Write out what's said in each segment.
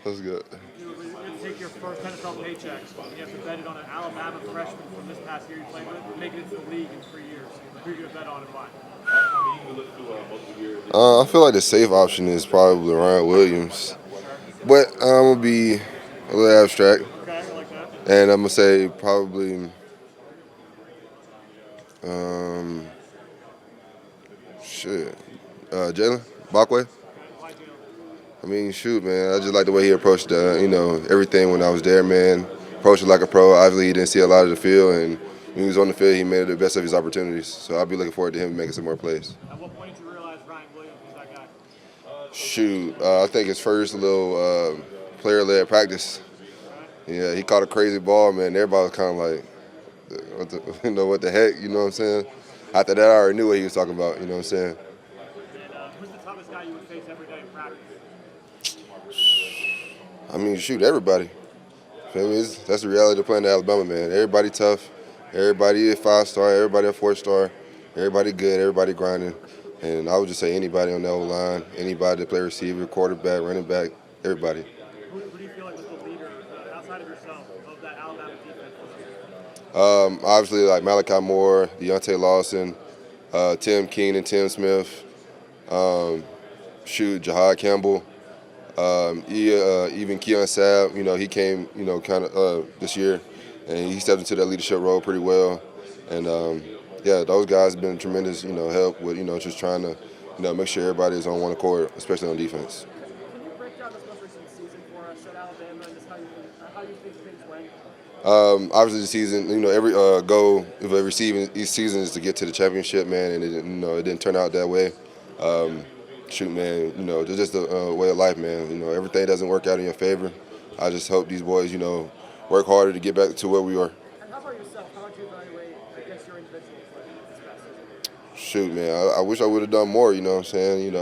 That's good. You take your first NFL paycheck, and you have to bet it on an Alabama freshman from this past year you played with, and make it into the league in 3 years. Who are you going to bet on and why? I feel like the safe option is probably Ryan Williams, but I'm gonna be a little abstract, Okay, I like that. and I'm gonna say probably um, shit, Jalen Backway. Why do I mean, shoot, man. I just like the way he approached, everything when I was there, man. Approached it like a pro. Obviously, he didn't see a lot of the field, and when he was on the field, he made the best of his opportunities. So I'll be looking forward to him making some more plays. At what point did you realize Ryan Williams was that guy? Shoot, I think his first little player-led practice, yeah, he caught a crazy ball, man. Everybody was kind of like, what the heck, you know what I'm saying? After that, I already knew what he was talking about, you know what I'm saying? And who's the toughest guy you would face every day in practice? I mean, shoot, everybody. Feel me? That's the reality of playing at Alabama, man. Everybody tough. Everybody a 5-star. Everybody a 4-star. Everybody good. Everybody grinding. And I would just say anybody on the O-line, anybody that play receiver, quarterback, running back, everybody. Who do you feel like was the leader outside of yourself of that Alabama defense this year? Obviously, like Malachi Moore, Deontay Lawson, Tim Keenan, Tim Smith, Jahad Campbell. Even Keon Sabb, he came, kind of this year, and he stepped into that leadership role pretty well. And yeah, those guys have been tremendous, help with, just trying to, make sure everybody is on one accord, especially on defense. Can you break down this most recent season for us at Alabama and just how you think things went? Obviously, the season, every goal of every season is to get to the championship, man, and it didn't turn out that way. Shoot, man, it's just a way of life, man. Everything doesn't work out in your favor. I just hope these boys, work harder to get back to where we are. And how about yourself? How would you evaluate against your individual play this past season? Shoot, man, I wish I would have done more. You know what I'm saying?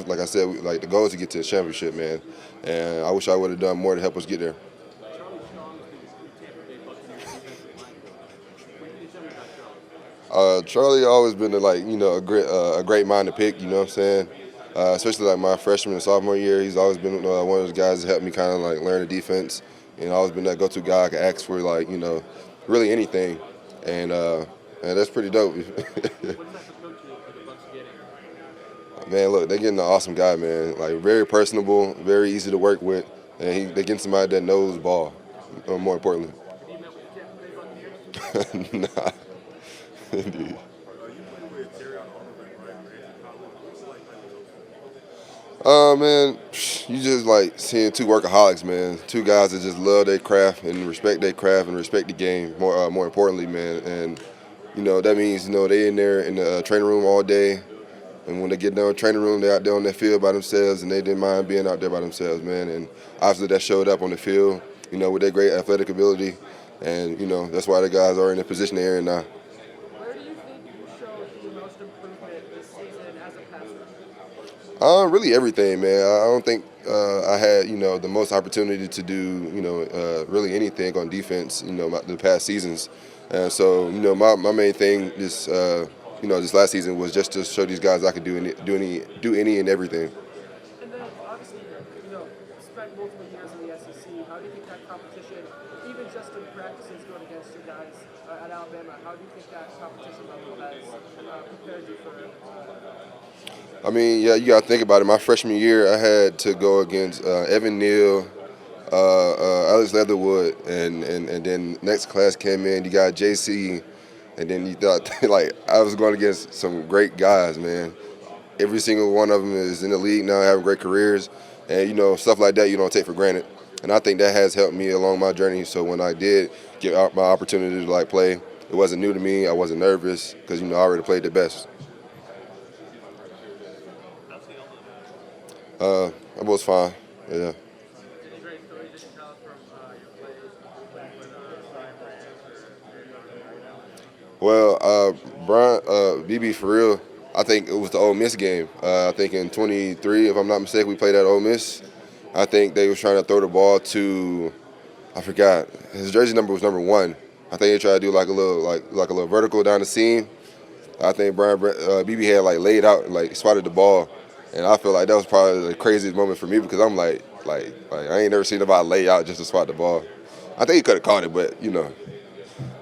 Like I said, the goal is to get to the championship, man, and I wish I would have done more to help us get there. Charlie always been a great mind to pick. You know what I'm saying? Especially like my freshman and sophomore year, he's always been one of those guys that helped me kind of like learn the defense. Always been that go-to guy I could ask for really anything, and that's pretty dope. Man, look, they're getting an awesome guy, man. Like very personable, very easy to work with, and they're getting somebody that knows ball. More importantly. Nah. Indeed. Man, you just like seeing two workaholics, man. Two guys that just love their craft and respect their craft and respect the game. More importantly, man. And that means they in there in the training room all day. And when they get done training room, they're out there on their field by themselves, and they didn't mind being out there by themselves, man. And obviously that showed up on the field, with their great athletic ability. And that's why the guys are in the position they're in now. Where do you think you showed the most improvement this season as a passer? Really everything, man. I don't think I had, the most opportunity to do, really anything on defense, the past seasons. And so, my main thing this last season was just to show these guys I could do any and everything. And then obviously, spent multiple years in the SEC. How do you think that competition, even just in practices going against your guys at Alabama, how do you think that competition level has prepared you for it? I mean, yeah, you got to think about it. My freshman year, I had to go against Evan Neal, Alex Leatherwood, and then next class came in, you got JC, and then you thought, like, I was going against some great guys, man. Every single one of them is in the league now, having great careers, and, stuff like that you don't take for granted. And I think that has helped me along my journey. So when I did get my opportunity to, play, it wasn't new to me. I wasn't nervous because, I already played the best. I was fine, yeah. Any great stories that you tell us from your plays back when Well, BB, for real, I think it was the Ole Miss game. I think in 23, if I'm not mistaken, we played at Ole Miss. I think they was trying to throw the ball to, I forgot, his jersey number was number 1. I think they tried to do like a little vertical down the seam. I think BB had laid out, spotted the ball, And I feel like that was probably the craziest moment for me because I'm like I ain't never seen nobody lay out just to spot the ball. I think he could have caught it, but you know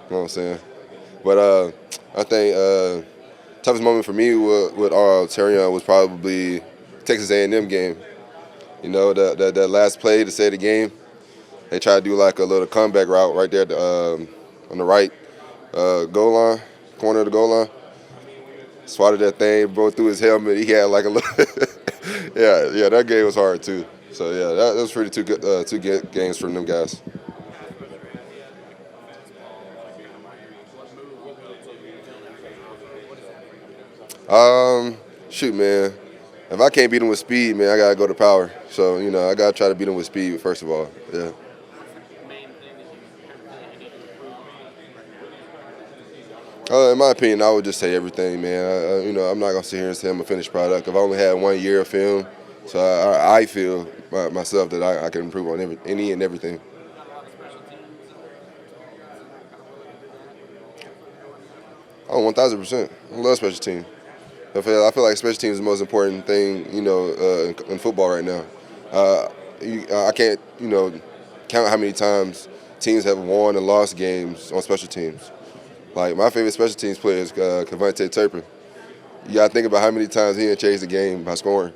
what I'm saying. But I think toughest moment for me with Terrion was probably Texas A&M game. You know, that last play to save the game. They tried to do like a little comeback route right there on the right goal line, corner of the goal line. Swatted that thing, broke through his helmet. He had like a little. yeah, that game was hard too. So yeah, that was pretty two good games from them guys. Um, Shoot, man. If I can't beat him with speed, man, I gotta go to power. So I gotta try to beat him with speed first of all. Yeah. In my opinion, I would just say everything, man. I'm not gonna sit here and say I'm a finished product. I've only had 1 year of film, so I feel myself that I can improve on any and everything. 1,000%. I love special teams. I feel like special teams is the most important thing, in football right now. I can't, count how many times teams have won and lost games on special teams. Like my favorite special teams player is Cavante Turpin. You gotta think about how many times he didn't change the game by scoring.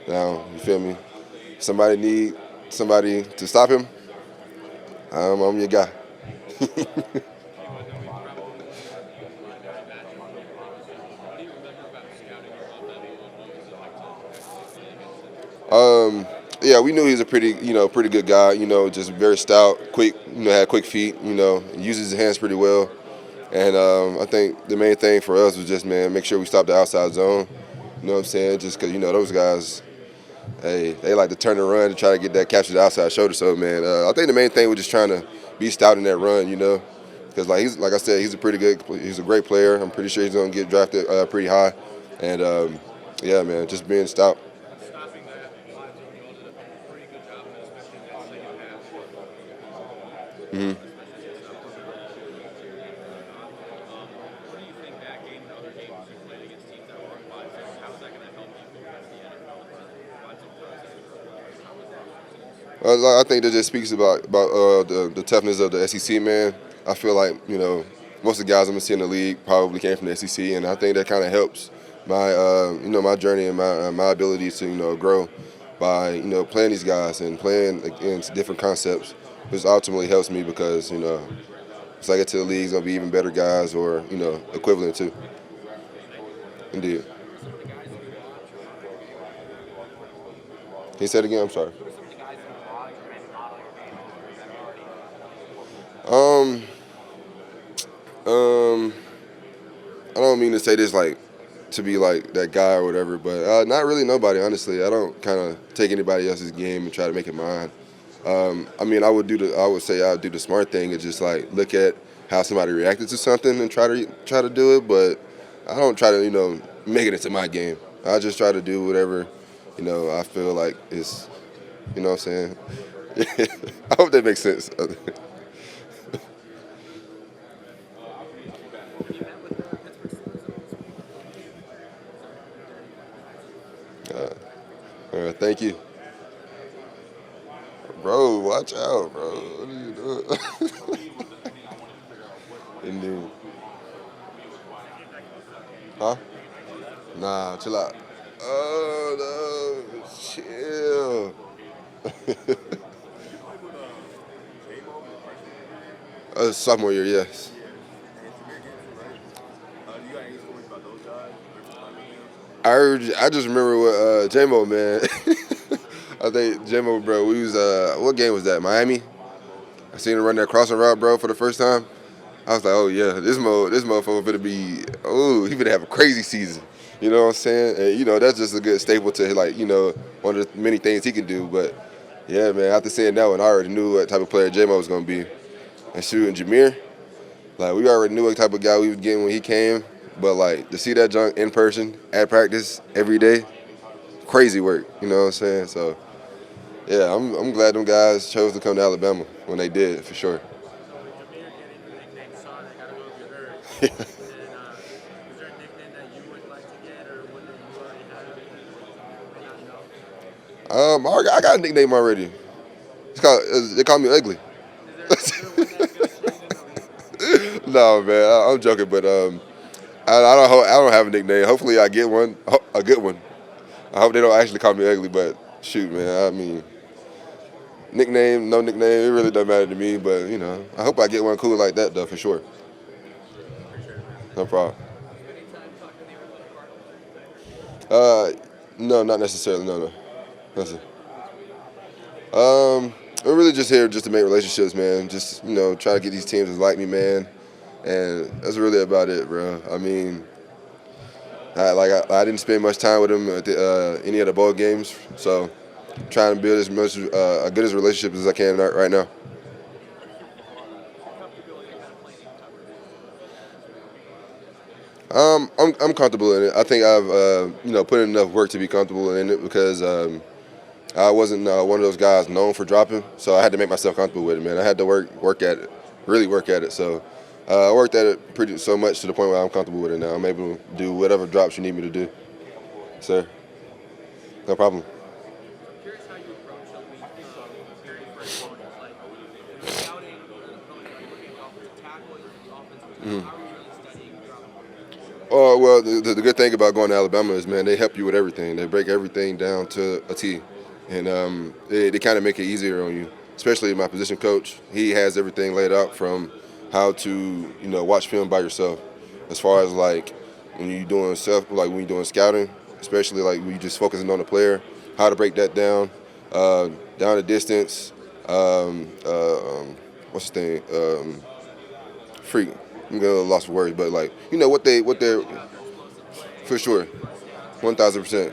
Now, you feel me? Somebody need somebody to stop him. I'm your guy. Yeah, we knew he was a pretty good guy. Just very stout, quick. Had quick feet. Uses his hands pretty well. And I think the main thing for us was just, man, make sure we stop the outside zone. You know what I'm saying? Just because those guys, hey, they like to turn and run and try to get that capture the outside shoulder. So, man, I think the main thing was just trying to be stout in that run. Because like I said, he's a great player. I'm pretty sure he's gonna get drafted pretty high. And yeah, man, just being stout. hmm I think that just speaks about the toughness of the SEC, man. I feel like most of the guys I'm gonna see in the league probably came from the SEC, and I think that kind of helps my journey and my ability to grow by playing these guys and playing against different concepts, which ultimately helps me because as I get to the league, it's gonna be even better guys or equivalent to. Indeed. Can you say it again? I'm sorry. Um, um, I don't mean to say this like to be like that guy or whatever, but not really nobody. Honestly, I don't kind of take anybody else's game and try to make it mine. I mean, I would say I would do the smart thing and just like look at how somebody reacted to something and try to do it, but I don't try to make it into my game. I just try to do whatever I feel like is what I'm saying. I hope that makes sense. Thank you, bro. Watch out, bro. What are you doing? Indeed. Huh? Nah, chill out. Oh no, chill. Sophomore year, yes. I just remember what J-Mo, man. I think J-Mo, bro. We was what game was that? Miami. I seen him run that crossing route, bro, for the first time. I was like, oh yeah, this motherfucker finna be, oh, he finna have a crazy season. You know what I'm saying? And that's just a good staple to like one of the many things he can do. But yeah, man, after seeing that one, I already knew what type of player J-Mo was gonna be. And shooting Jameer, like we already knew what type of guy we was getting when he came. But like to see that junk in person at practice every day, crazy work. You know what I'm saying? So yeah, I'm glad them guys chose to come to Alabama when they did for sure. I got a nickname already. It's called. They call me ugly. Is there one that's going to change in the league? No, man, I'm joking, but I don't have a nickname. Hopefully, I get one, a good one. I hope they don't actually call me ugly, but shoot, man, I mean, nickname, no nickname, it really doesn't matter to me. But I hope I get one cool like that though, for sure. No problem. Uh, no, not necessarily. No, no. Listen. We're really just here just to make relationships, man. Just try to get these teams to like me, man. And that's really about it, bro. I mean, I didn't spend much time with him at any of the bowl games, so trying to build as much a good as relationship as I can right now. I'm comfortable in it. I think I've put in enough work to be comfortable in it because I wasn't one of those guys known for dropping, so I had to make myself comfortable with it, man. I had to work at it, really work at it. So I worked at it pretty so much to the point where I'm comfortable with it now. I'm able to do whatever drops you need me to do, sir. No problem. I'm curious how you approach a week preparing for opponents. Like, when you're scouting an opponent, are you looking at the offensive tackle, you're looking at the offensive tackle? How are you really studying throughout the week? Oh well, the good thing about going to Alabama is, man, they help you with everything. They break everything down to a T, and they kind of make it easier on you. Especially my position coach, he has everything laid out from how to watch film by yourself, as far as like when you're doing scouting, especially like when you're just focusing on the player, how to break that down, down the distance. What's the thing? Freak. I'm getting a little lost for words, but like what they're for sure, 1,000%.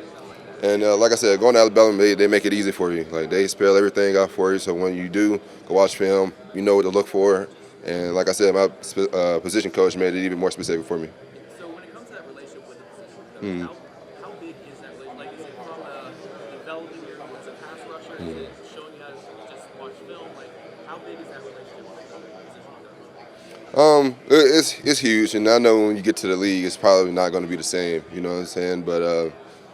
And like I said, going to Alabama, they make it easy for you. Like they spell everything out for you, so when you do go watch film, you know what to look for. And like I said, my position coach made it even more specific for me. So when it comes to that relationship with the position coach, how big is that relationship? Like, is it from developing you as a pass rusher? Is it showing you how to just watch film? Like, how big is that relationship with the position coach? It's huge, and I know when you get to the league, it's probably not going to be the same. You know what I'm saying? But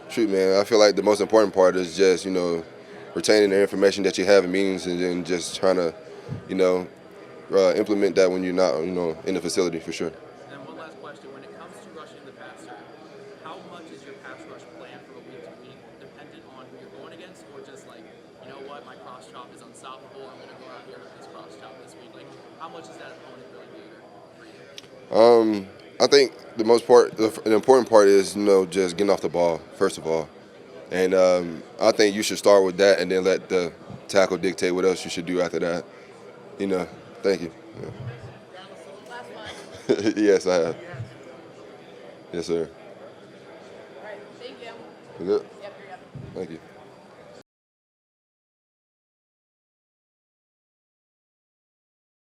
shoot, man, I feel like the most important part is just retaining the information that you have in meetings, and then just trying to implement that when you're not in the facility for sure. And one last question: when it comes to rushing the passer, how much is your pass rush plan from a week to week dependent on who you're going against, or just like, you know what, my cross chop is unstoppable, I'm going to go out here with this cross chop this week? Like, how much is that opponent really matter for you? I think the important part is just getting off the ball first of all, and I think you should start with that, and then let the tackle dictate what else you should do after that. Thank you. Yeah. Yes, I have. Yes, sir. All right, thank you. You good? Yep, you're good. Thank you.